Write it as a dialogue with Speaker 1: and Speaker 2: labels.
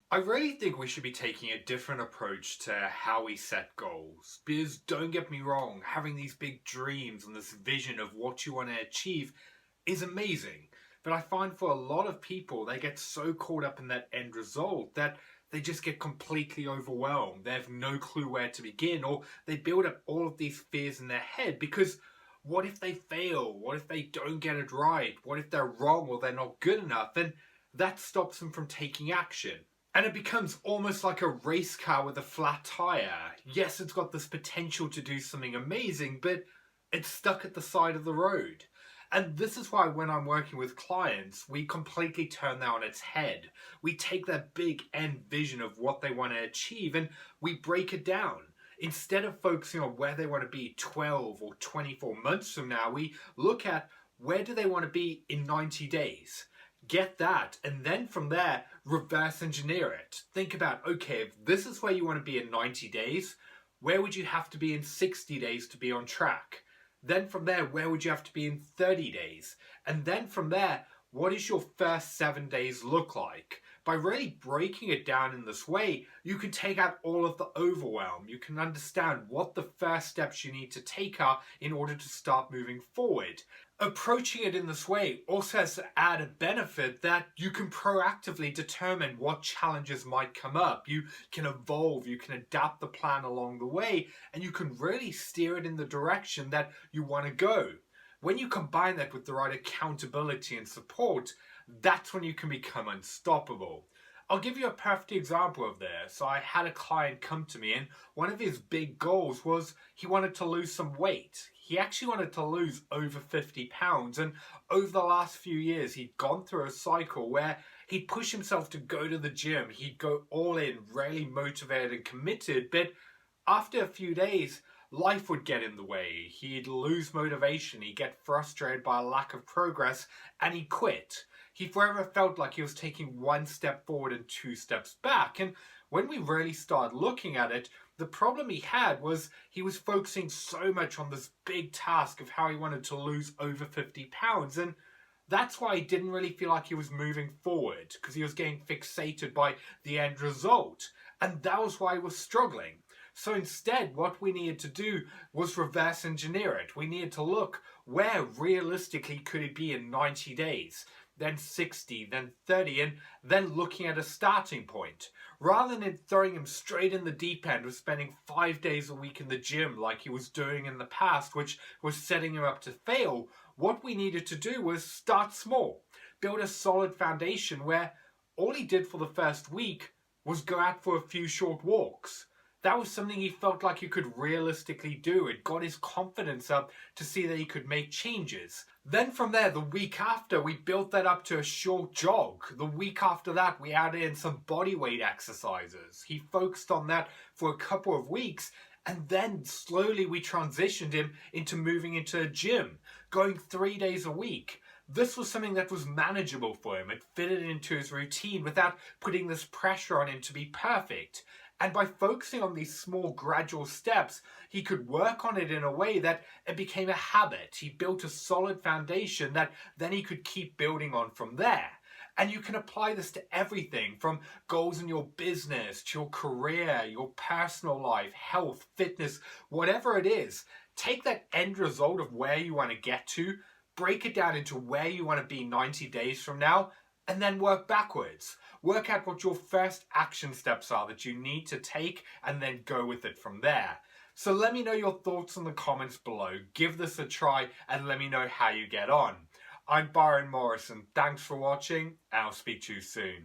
Speaker 1: I really think we should be taking a different approach to how we set goals. Because don't get me wrong, having these big dreams and this vision of what you want to achieve is amazing. But I find for a lot of people, they get so caught up in that end result that they just get completely overwhelmed. They have no clue where to begin, or they build up all of these fears in their head because what if they fail? What if they don't get it right? What if they're wrong or they're not good enough? And that stops them from taking action. And it becomes almost like a race car with a flat tire. Yes, it's got this potential to do something amazing, but it's stuck at the side of the road. And this is why when I'm working with clients, we completely turn that on its head. We take that big end vision of what they want to achieve and we break it down. Instead of focusing on where they want to be 12 or 24 months from now, we look at where do they want to be in 90 days. Get that, and then from there, reverse engineer it. Think about, okay, if this is where you want to be in 90 days, where would you have to be in 60 days to be on track? Then from there, where would you have to be in 30 days? And then from there, what does your first 7 days look like? By really breaking it down in this way, you can take out all of the overwhelm. You can understand what the first steps you need to take are in order to start moving forward. Approaching it in this way also has the added benefit that you can proactively determine what challenges might come up. You can evolve, you can adapt the plan along the way, and you can really steer it in the direction that you want to go. When you combine that with the right accountability and support, that's when you can become unstoppable. I'll give you a perfect example of this. So I had a client come to me and one of his big goals was he wanted to lose some weight. He actually wanted to lose over 50 pounds, and over the last few years he'd gone through a cycle where he'd push himself to go to the gym, he'd go all in, really motivated and committed, but after a few days life would get in the way. He'd lose motivation, he'd get frustrated by a lack of progress, and he'd quit. He forever felt like he was taking one step forward and two steps back. And when we really started looking at it, the problem he had was he was focusing so much on this big task of how he wanted to lose over 50 pounds. And that's why he didn't really feel like he was moving forward, because he was getting fixated by the end result. And that was why he was struggling. So instead, what we needed to do was reverse engineer it. We needed to look where realistically could it be in 90 days, then 60, then 30, and then looking at a starting point. Rather than throwing him straight in the deep end of spending 5 days a week in the gym like he was doing in the past, which was setting him up to fail, what we needed to do was start small. Build a solid foundation where all he did for the first week was go out for a few short walks. That was something he felt like he could realistically do. It got his confidence up to see that he could make changes. Then from there, the week after, we built that up to a short jog. The week after that, we added in some body weight exercises. He focused on that for a couple of weeks, and then slowly we transitioned him into moving into a gym, going 3 days a week. This was something that was manageable for him. It fitted into his routine without putting this pressure on him to be perfect. And by focusing on these small gradual steps, he could work on it in a way that it became a habit. He built a solid foundation that then he could keep building on from there. And you can apply this to everything from goals in your business, to your career, your personal life, health, fitness, whatever it is. Take that end result of where you want to get to, break it down into where you want to be 90 days from now, and then work backwards. Work out what your first action steps are that you need to take and then go with it from there. So let me know your thoughts in the comments below. Give this a try and let me know how you get on. I'm Byron Morrison. Thanks for watching and I'll speak to you soon.